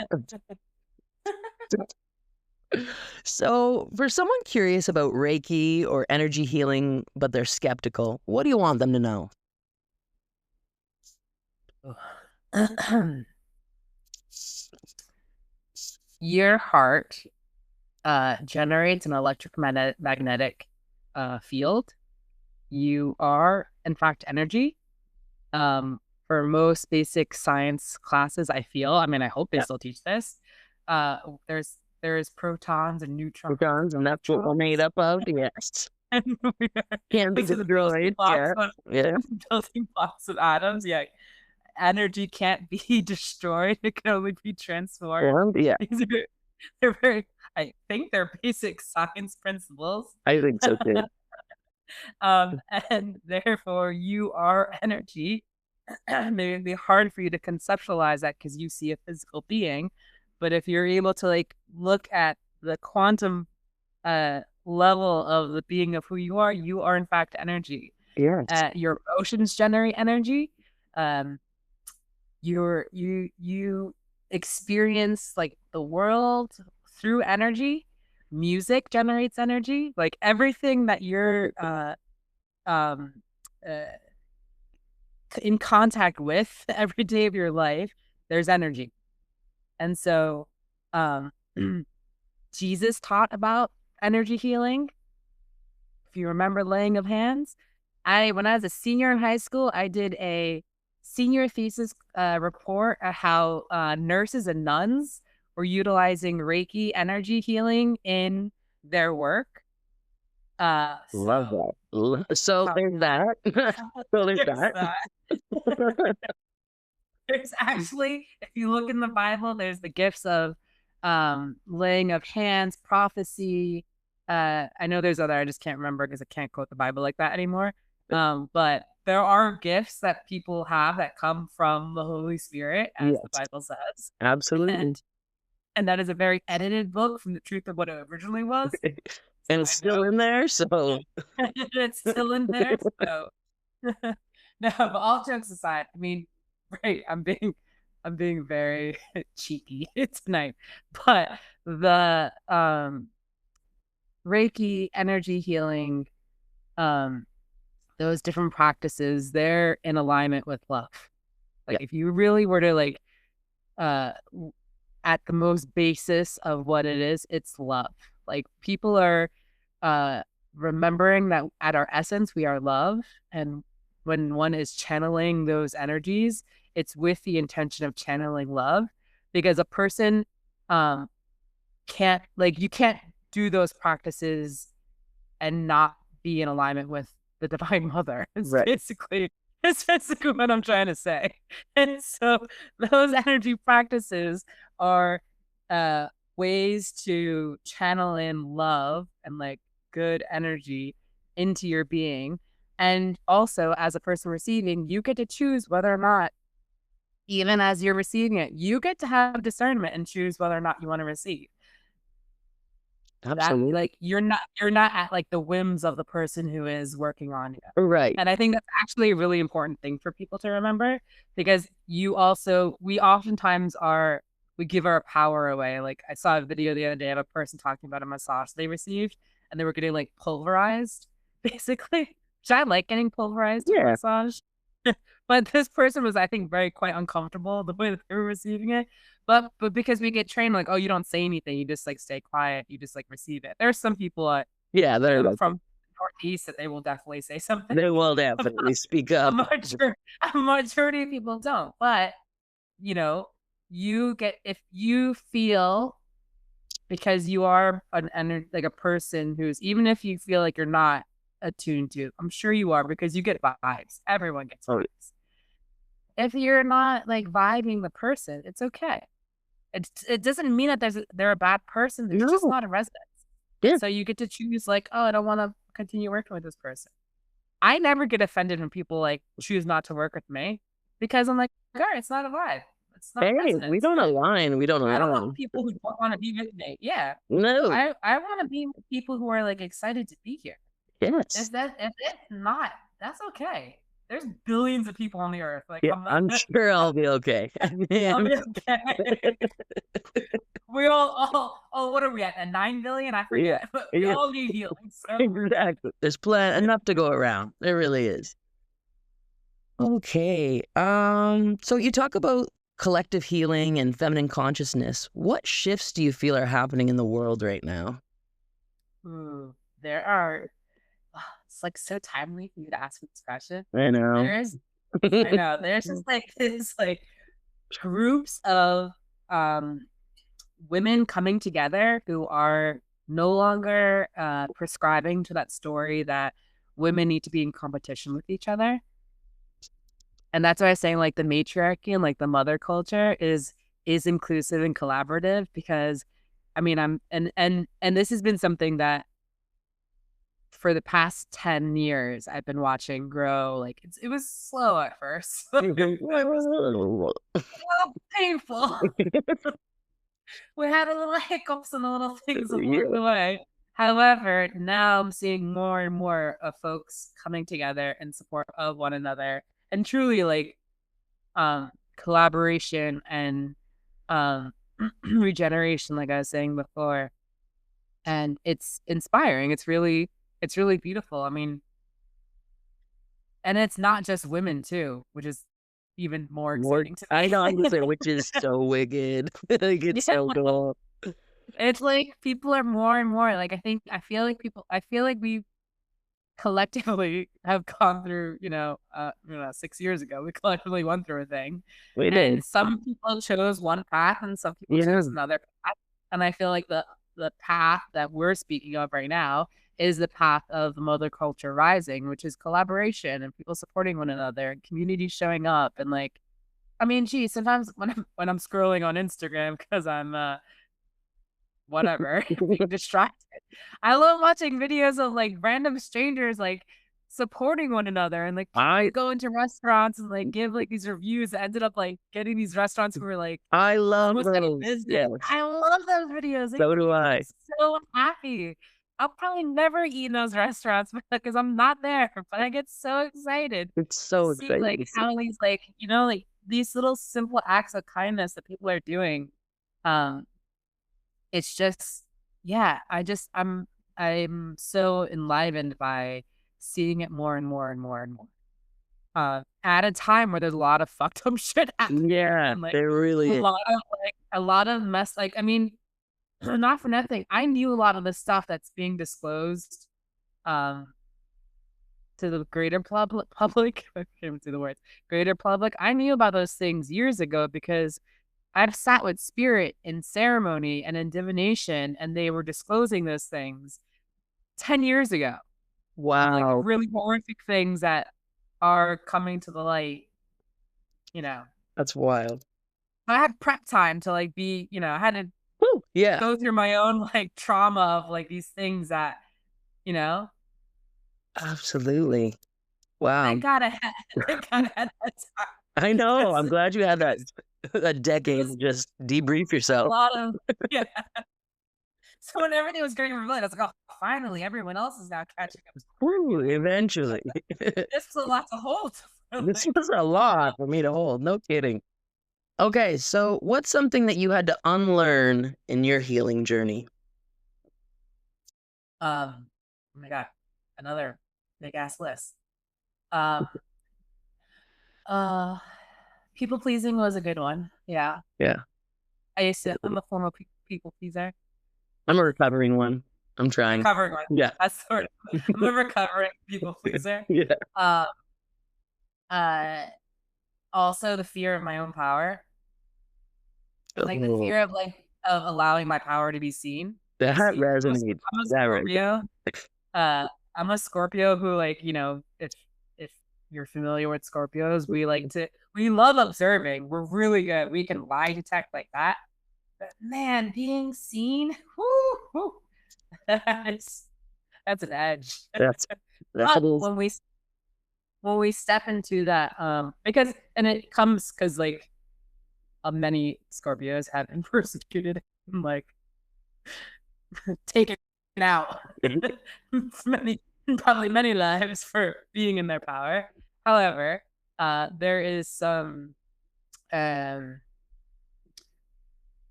So, for someone curious about Reiki or energy healing, but they're skeptical, what do you want them to know? Your heart generates an electromagnetic field. You are, in fact, energy. For most basic science classes, I feel, I mean, I hope they still teach this. There's protons and neutrons. Protons, and that's what we're made up of. Yes. And we are Can be those are the destroyed. Yeah. Yeah. building blocks of atoms. Yeah. Energy can't be destroyed. It can only be transformed. Yeah. They're very, I think they're basic science principles. I think so too. And therefore you are energy. Maybe it'd be hard for you to conceptualize that because you see a physical being. But if you're able to like look at the quantum level of the being of who you are in fact energy. Yes. Your emotions generate energy. You experience like the world through energy. Music generates energy. Like everything that you're in contact with every day of your life, there's energy. And so Jesus taught about energy healing. If you remember laying of hands, when I was a senior in high school, I did a senior thesis report on how nurses and nuns were utilizing Reiki energy healing in their work. Love that. So there's that. So there's that. There's actually, if you look in the Bible, there's the gifts of laying of hands, prophecy. I know there's other, I just can't remember because I can't quote the Bible like that anymore. But there are gifts that people have that come from the Holy Spirit, as the Bible says. Absolutely. And that is a very edited book from the truth of what it originally was. And it's still in there, so it's still in there. So no, but all jokes aside, I mean, right, I'm being very cheeky tonight. But the Reiki energy healing, those different practices, they're in alignment with love. Like if you really were to like at the most basis of what it is, it's love. Like people are remembering that at our essence we are love, and when one is channeling those energies, it's with the intention of channeling love, because a person you can't do those practices and not be in alignment with the Divine Mother. It's basically what I'm trying to say. And so those energy practices are ways to channel in love and like good energy into your being. And also, as a person receiving, you get to choose whether or not, even as you're receiving it, you get to have discernment and choose whether or not you want to receive. Absolutely. That, like you're not at like the whims of the person who is working on you. Right. And I think that's actually a really important thing for people to remember, because we oftentimes we give our power away. Like I saw a video the other day of a person talking about a massage they received, and they were getting like pulverized, basically. Which I like getting pulverized in a massage. But this person was, I think, quite uncomfortable the way that they were receiving it. But because we get trained, like, oh, you don't say anything, you just like stay quiet, you just like receive it. There's some people they're from Northeast that they will definitely say something. They will definitely speak up. A majority of people don't. But you get, if you feel because you are like a person who's, even if you feel like you're not attuned to, I'm sure you are, because you get vibes. Everyone gets vibes. If you're not like vibing the person, it's okay. It doesn't mean that they're a bad person. They're just not a resident. Yeah. So you get to choose like, oh, I don't want to continue working with this person. I never get offended when people like choose not to work with me, because I'm like, all right, it's not a vibe. It's not Hey, we don't align. We don't I don't align. want people who don't want to be with me. Yeah. No. I want to be with people who are like excited to be here. Yes. If it's not, that's okay. There's billions of people on the earth. Like, Yeah, I'm sure I'll be okay. I'll be okay. We all, what are we at? 9 billion? I forget. But we all need healing. So. Exactly. There's enough to go around. There really is. Okay. So you talk about collective healing and feminine consciousness. What shifts do you feel are happening in the world right now? There are. It's like so timely for you to ask me this question. I know. I know. There's just like this like groups of women coming together who are no longer prescribing to that story that women need to be in competition with each other. And that's why I'm saying like the matriarchy and like the mother culture is inclusive and collaborative, because I mean and this has been something that for the past 10 years I've been watching grow. Like it was slow at first. It was a little painful. We had a little hiccups and a little things along the way. However, now I'm seeing more and more of folks coming together in support of one another, and truly like collaboration and regeneration, like I was saying before. And it's inspiring. It's really beautiful. I mean, and it's not just women too, which is even more exciting to me. I know, I'm just saying, which is so wicked. Like, it's so cool. It's like people are more and more like, I feel like we collectively have gone through, 6 years ago, we collectively went through a thing. We did. And some people chose one path and some people chose another path. And I feel like the path that we're speaking of right now is the path of mother culture rising, which is collaboration and people supporting one another and communities showing up. And like, I mean, geez, sometimes when I'm scrolling on Instagram because I'm whatever being distracted, I love watching videos of like random strangers like supporting one another, and like go into restaurants and like give like these reviews that ended up like getting these restaurants who were like, I love those. Yeah, I love those videos. So do I. So happy. I'll probably never eat in those restaurants because I'm not there, but I get so excited. It's so exciting. Like how these like like these little simple acts of kindness that people are doing. It's just I'm so enlivened by seeing it more and more and more and more. At a time where there's a lot of fucked up shit happening. Yeah, like, there really is. A lot of mess. Like, I mean, not for nothing, I knew a lot of the stuff that's being disclosed to the greater public. I can't even say the words. Greater public. I knew about those things years ago because I've sat with spirit in ceremony and in divination, and they were disclosing those things 10 years ago. Wow. Like really horrific things that are coming to the light, That's wild. I had prep time to like be, I had to go through my own like trauma of like these things that, Absolutely. Wow. I got ahead that time. I know. I'm glad you had that decade to just debrief yourself. A lot of, So when everything was great for me, I was like, oh, finally, everyone else is now catching up. Ooh, eventually. This was a lot to hold. This was a lot for me to hold. No kidding. Okay, so what's something that you had to unlearn in your healing journey? Oh my God, another big ass list. People pleasing was a good one. Yeah. Yeah. I'm a former people pleaser. I'm a recovering one. I'm trying. Recovering one. Yeah. That's sort of. I'm a recovering people pleaser. Yeah. Also the fear of my own power. Like the fear of like of allowing my power to be seen. That resonates. I'm a That right. Scorpio. I'm a Scorpio who, like, if you're familiar with Scorpios, we love observing. We're really good. We can lie detect like that. But man, being seen, whoo, that's an edge. That But is. when we step into that, because it comes because like many Scorpios have impersonated and like taken out probably many lives for being in their power. However, there is some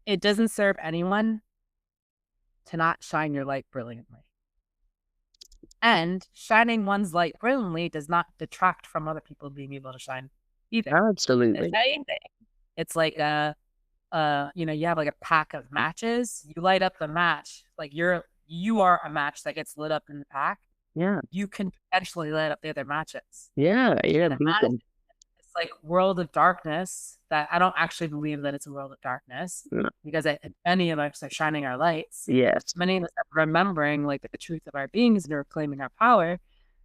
it doesn't serve anyone to not shine your light brilliantly. And shining one's light brilliantly does not detract from other people being able to shine either. Absolutely. It's like you have like a pack of matches. You light up the match, like you are a match that gets lit up in the pack. Yeah. You can potentially light up the other matches. Yeah. Yeah. It's like world of darkness that I don't actually believe that it's a world of darkness because many of us are shining our lights. Yes. Many of us are remembering like the truth of our beings and reclaiming our power.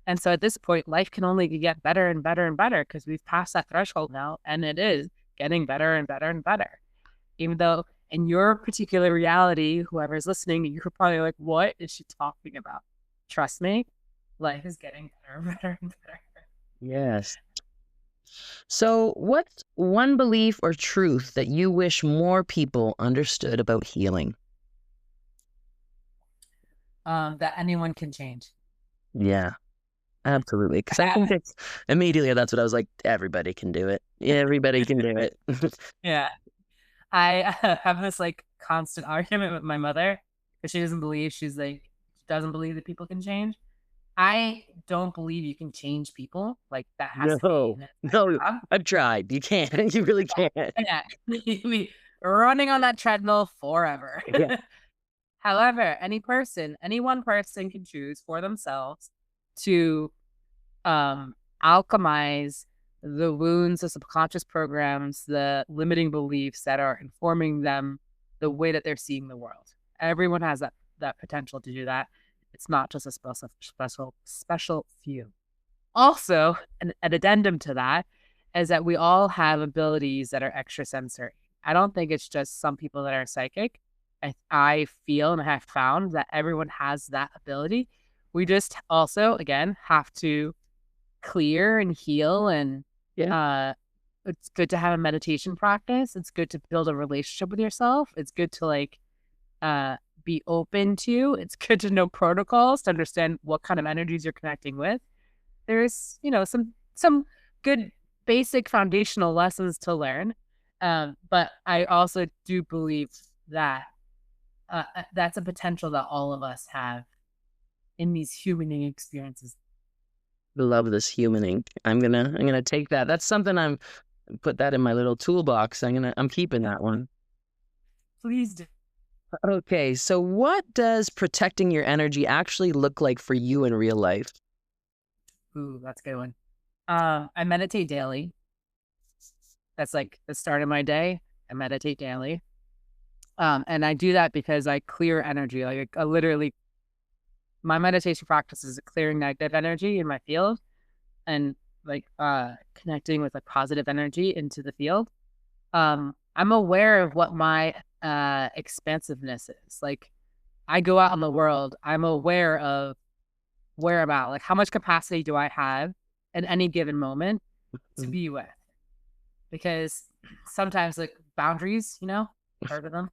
And so at this point, life can only get better and better and better because we've passed that threshold now, and it is getting better and better and better. Even though in your particular reality, whoever's listening, you're probably like, what is she talking about? Trust me, life is getting better and better and better. Yes. So, what's one belief or truth that you wish more people understood about healing? That anyone can change. Yeah, absolutely. Because I think immediately that's what I was like, everybody can do it. Yeah, everybody can do it. Yeah. I have this like constant argument with my mother because she doesn't believe that people can change. I don't believe you can change people. Like that has to be no, I've tried. You can't. You really can't. Yeah, we running on that treadmill forever. Yeah. However, any one person can choose for themselves to alchemize the wounds, the subconscious programs, the limiting beliefs that are informing them the way that they're seeing the world. Everyone has that potential to do that. It's not just a special few. Also, an addendum to that is that we all have abilities that are extrasensory. I don't think it's just some people that are psychic. I feel and I have found that everyone has that ability. We just also, again, have to clear and heal. And it's good to have a meditation practice. It's good to build a relationship with yourself. It's good to like be open to. It's good to know protocols to understand what kind of energies you're connecting with. There's, some good basic foundational lessons to learn. But I also do believe that that's a potential that all of us have in these humaning experiences. Love this humaning. I'm gonna take that. That's something I'm put that in my little toolbox. I'm keeping that one. Please do. Okay, so what does protecting your energy actually look like for you in real life? Ooh, that's a good one. I meditate daily. That's like the start of my day. I meditate daily. And I do that because I clear energy. Like I literally, my meditation practice is clearing negative energy in my field and like connecting with like positive energy into the field. I'm aware of what my expansiveness is. Like I go out in the world, I'm aware of where I'm at, like how much capacity do I have at any given moment to be with. Because sometimes like boundaries, heard of them?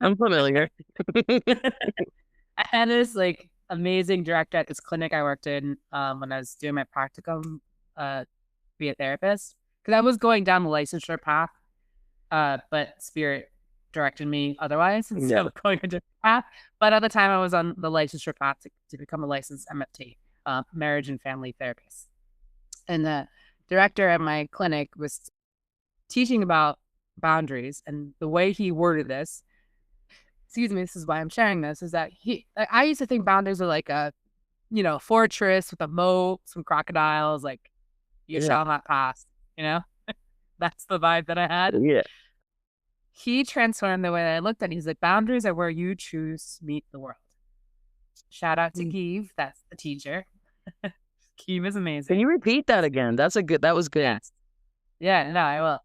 I'm familiar. I had this like amazing director at this clinic I worked in when I was doing my practicum to be a therapist. Because I was going down the licensure path, but Spirit directed me otherwise instead of going a different path. But at the time, I was on the licensure path to become a licensed MFT, marriage and family therapist. And the director at my clinic was teaching about boundaries, and the way he worded this, this is why I'm sharing this, is that I used to think boundaries were like a, fortress with a moat, some crocodiles, like you shall not pass, that's the vibe that I had. Yeah. he transformed the way that I looked at it. He's like, boundaries are where you choose to meet the world. Shout out to Give, that's the teacher. Give is amazing. Can you repeat that again? That was good. Yes. Yeah, no, I will.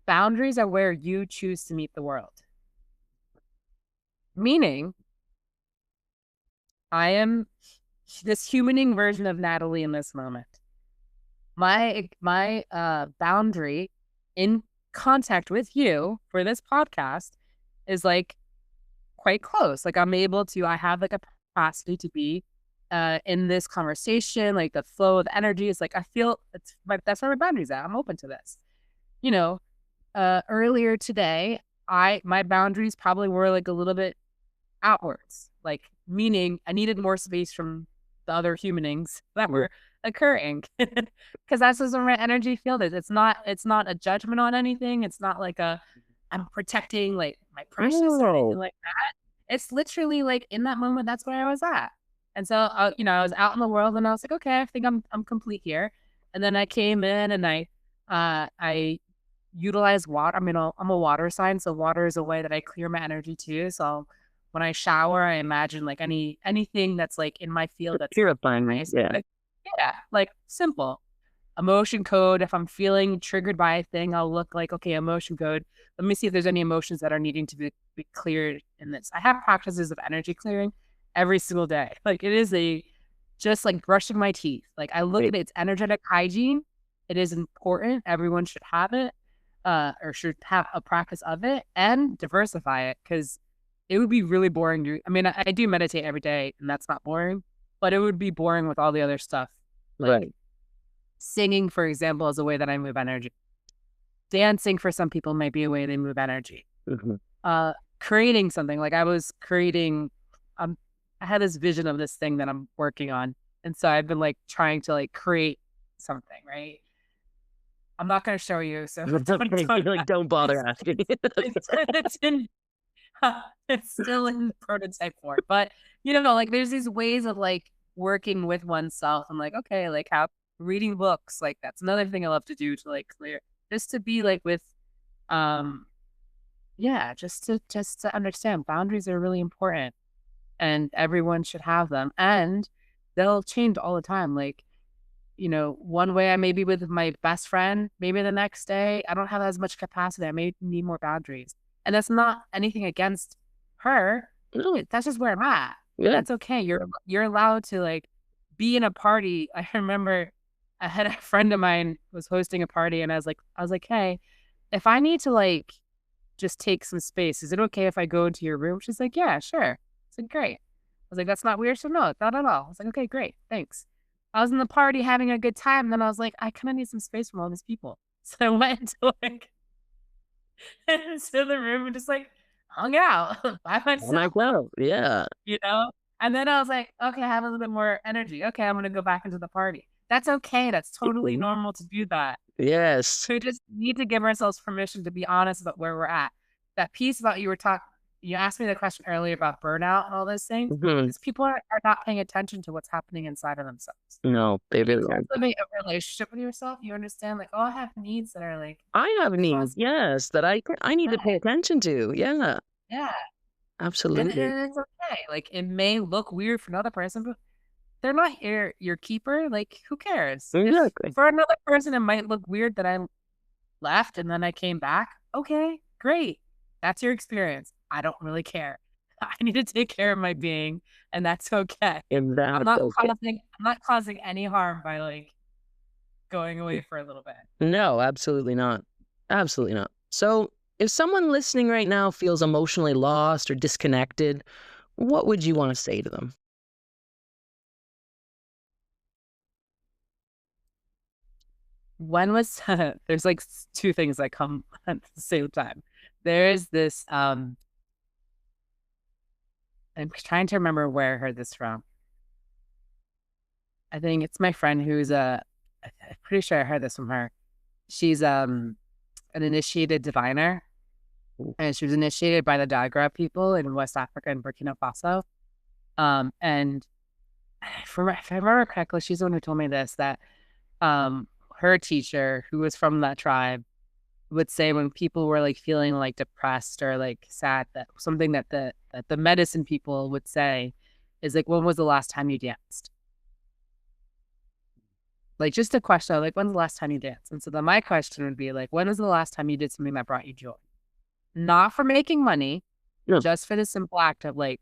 Boundaries are where you choose to meet the world. Meaning, I am this humaning version of Natalie in this moment. My boundary in contact with you for this podcast is like quite close. Like I have like a capacity to be in this conversation, like the flow of energy is like, I feel that's where my boundaries at. I'm open to this. You know, earlier today, my boundaries probably were like a little bit outwards, like meaning I needed more space from the other humanings that were occurring because that's just where my energy field is. It's not a judgment on anything. It's not like I'm protecting like my precious or anything like that. It's literally like in that moment, that's where I was at. And so, I was out in the world and I was like, okay, I think I'm complete here. And then I came in and I utilize water. I mean, I'm a water sign, so water is a way that I clear my energy too. So when I shower, I imagine like anything that's like in my field that's purifying, right? Yeah. Yeah, like simple. Emotion code. If I'm feeling triggered by a thing, I'll look like, okay, emotion code. Let me see if there's any emotions that are needing to be cleared in this. I have practices of energy clearing every single day. Like it is just like brushing my teeth. Like I look at it's energetic hygiene. It is important. Everyone should have it, or should have a practice of it and diversify it because it would be really boring. I mean, I do meditate every day and that's not boring, but it would be boring with all the other stuff. Like, right. Singing, for example, is a way that I move energy. Dancing for some people might be a way they move energy. Mm-hmm. Creating something, like I was creating, I had this vision of this thing that I'm working on. And so I've been like trying to like create something, right? I'm not going to show you. So don't bother asking. It's still in prototype form, but like there's these ways of like working with oneself. I'm like, okay, like how reading books, like that's another thing I love to do to like clear, just to be like with, yeah, just to understand boundaries are really important and everyone should have them and they'll change all the time. Like, one way I may be with my best friend, maybe the next day I don't have as much capacity. I may need more boundaries. And that's not anything against her. No. That's just where I'm at. Yeah. That's okay. You're allowed to like be in a party. I remember I had a friend of mine was hosting a party and I was like, hey, if I need to like just take some space, is it okay if I go into your room? She's like, yeah, sure. I said, great. I was like, that's not weird. So no, not at all. I was like, okay, great. Thanks. I was in the party having a good time. And then I was like, I kind of need some space from all these people. So I went into like into the room and just like hung out by myself. Yeah. And then I was like, okay, I have a little bit more energy. Okay, I'm gonna go back into the party. That's okay. That's totally normal to do that. Yes. So we just need to give ourselves permission to be honest about where we're at. That piece about you asked me the question earlier about burnout and all those things. Because people are not paying attention to what's happening inside of themselves. No, they really aren't. Living a relationship with yourself, you understand, like, oh, I have needs that are like I have needs, yes, that I need to pay attention to. Yeah. Yeah. Absolutely. And it's okay. Like it may look weird for another person, but they're not your keeper. Like, who cares? Exactly. For another person, it might look weird that I left and then I came back. Okay, great. That's your experience. I don't really care. I need to take care of my being, and that's okay. And I'm not causing any harm by like going away for a little bit. No, absolutely not. Absolutely not. So if someone listening right now feels emotionally lost or disconnected, what would you want to say to them? There's like two things that come at the same time. There's this, I'm trying to remember where I heard this from. I think it's my friend who's I'm pretty sure I heard this from her. She's an initiated diviner, and she was initiated by the Dagra people in West Africa and Burkina Faso. And if I remember correctly, she's the one who told me this, that her teacher, who was from that tribe, would say when people were like feeling like depressed or like sad, that something that the medicine people would say is like, when was the last time you danced? Like, just a question, like, when's the last time you danced? And so then my question would be like, when was the last time you did something that brought you joy? Not for making money, No. just for the simple act of like,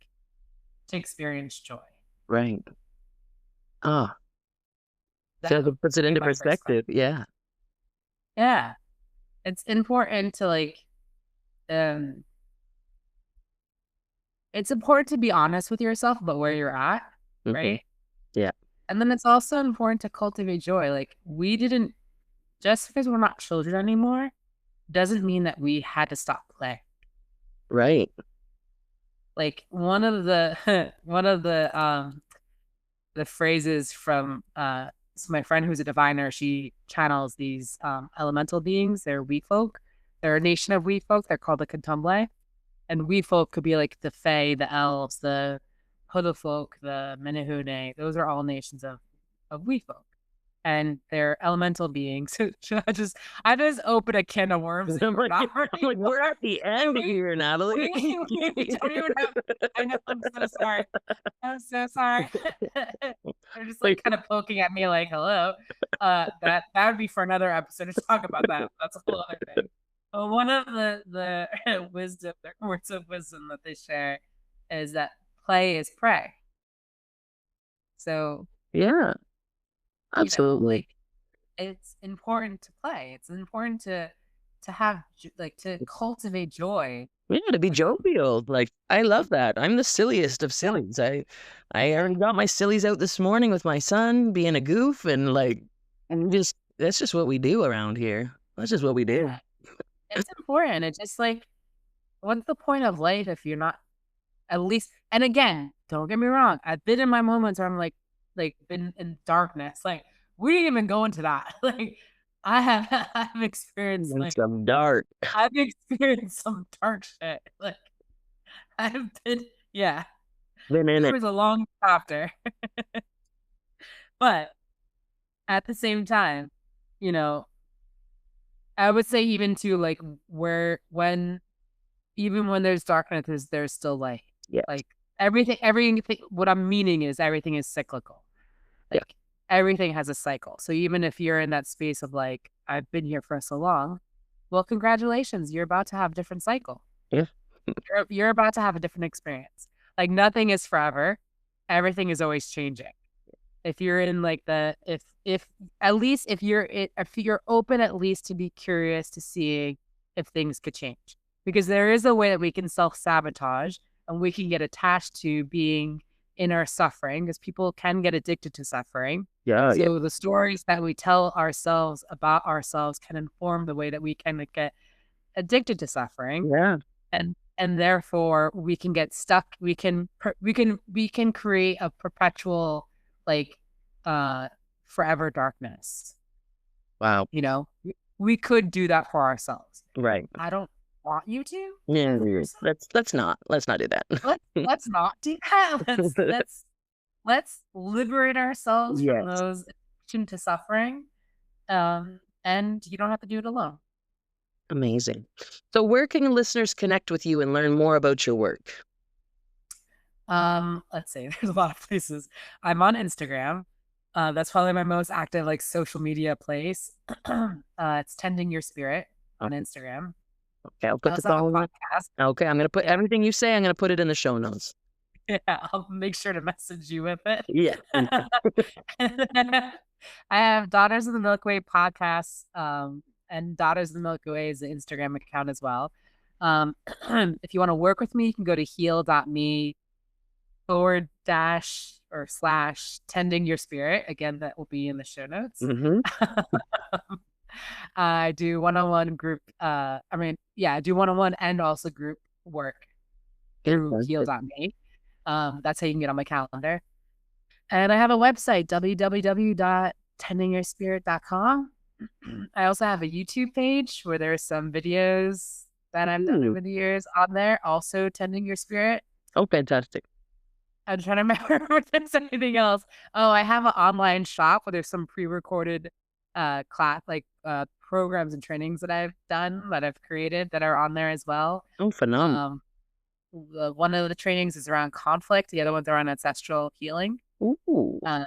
to experience joy. Right. Ah, That so that puts it would be into my first question. perspective. Yeah. Yeah. It's important to like, um, it's important to be honest with yourself about where you're at, Mhm. right? Yeah. And then it's also important to cultivate joy. Like, we didn't, just because we're not children anymore, doesn't mean that we had to stop playing. Right. Like, one of the one of the phrases from so my friend who's a diviner, she channels these elemental beings. They're wee folk. They're a nation of wee folk. They're called the Cantumblé. And wee folk could be like the Fae, the elves, the Huda folk, the Menehune. Those are all nations of wee folk. And they're elemental beings. I just open a can of worms. I'm like, we're at the end here, Natalie. We don't even have. I know. I'm so sorry. I'm so sorry. They're just like kind of poking at me, like, "Hello." That would be for another episode to talk about that. That's a whole other thing. But one of the wisdom, the words of wisdom that they share, is that play is prey. So Yeah, absolutely. it's important to play. It's important to have like to cultivate joy. Yeah, to be jovial. Like, I love that. I'm the silliest of sillies. I already got my sillies out this morning with my son being a goof, and like, that's just what we do around here. That's just what we do. It's important. It's just like, what's the point of life if you're not at least? And again, don't get me wrong. I've been in my moments where I'm like been in darkness. Like, we didn't even go into that. Like, I've experienced like some dark. I've experienced some dark shit. Like, I've been, yeah. Been in It it. was a long chapter. But at the same time, you know, I would say even to like even when there's darkness, there's still light. Yeah. Like, everything, what I'm meaning is everything is cyclical. Like, everything has a cycle. So even if you're in that space of like, I've been here for so long, well, congratulations, you're about to have a different cycle. Yeah. You're about to have a different experience. Like, nothing is forever. Everything is always changing. If you're in like if at least if you're open at least to be curious to seeing if things could change, because there is a way that we can self-sabotage and we can get attached to being in our suffering, because people can get addicted to suffering. Yeah. So the stories that we tell ourselves about ourselves can inform the way that we can get addicted to suffering. Yeah. And therefore we can get stuck. We can create a perpetual like forever darkness. Wow. You know, we could do that for ourselves. Right. I don't want you to. Yeah. Let's not do that. Let's not do that. Let's liberate ourselves from those addiction to suffering. And you don't have to do it alone. Amazing. So where can listeners connect with you and learn more about your work? Let's see. There's a lot of places. I'm on Instagram. That's probably my most active like social media place. It's Tending Your Spirit on Instagram. Okay, I'll put this all on. Okay, I'm gonna put everything you say. I'm gonna put it in the show notes. Yeah, I'll make sure to message you with it. Yeah. I have Daughters of the Milky Way podcast, and Daughters of the Milky Way is the Instagram account as well. If you want to work with me, you can go to heal.me / tending your spirit. Again, that will be in the show notes. I do one-on-one group. I do one-on-one and also group work through heal.me. That's how you can get on my calendar. And I have a website, www.tendingyourspirit.com. I also have a YouTube page where there's some videos that I've done over the years on there, also Tending Your Spirit. Oh, fantastic. I'm trying to remember if there's anything else. Oh, I have an online shop where there's some pre-recorded programs and trainings that I've done, that I've created, that are on there as well. Oh, phenomenal. One of the trainings is around conflict. The other one's around ancestral healing. Ooh. I'm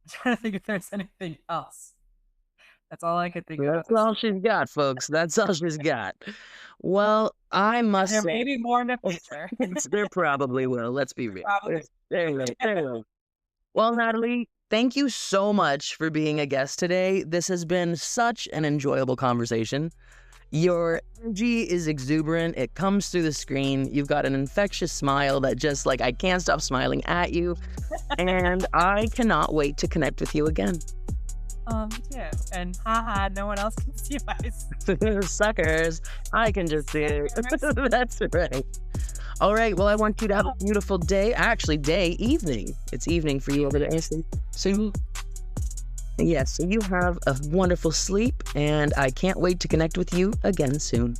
trying to think if there's anything else. That's all I could think of. That's all she's got, folks. That's all she's got. Well, I must There say, may be more in the future. there probably will. Let's be real. Probably. There you go. Well, Natalie, thank you so much for being a guest today. This has been such an enjoyable conversation. Your energy is exuberant. It comes through the screen. You've got an infectious smile that just like, I can't stop smiling at you. And I cannot wait to connect with you again. Me too. And haha, no one else can see my Suckers. I can just see it. That's right. All right. Well, I want you to have a beautiful day. Actually, evening. It's evening for you over there. So, yes, so you have a wonderful sleep, and I can't wait to connect with you again soon.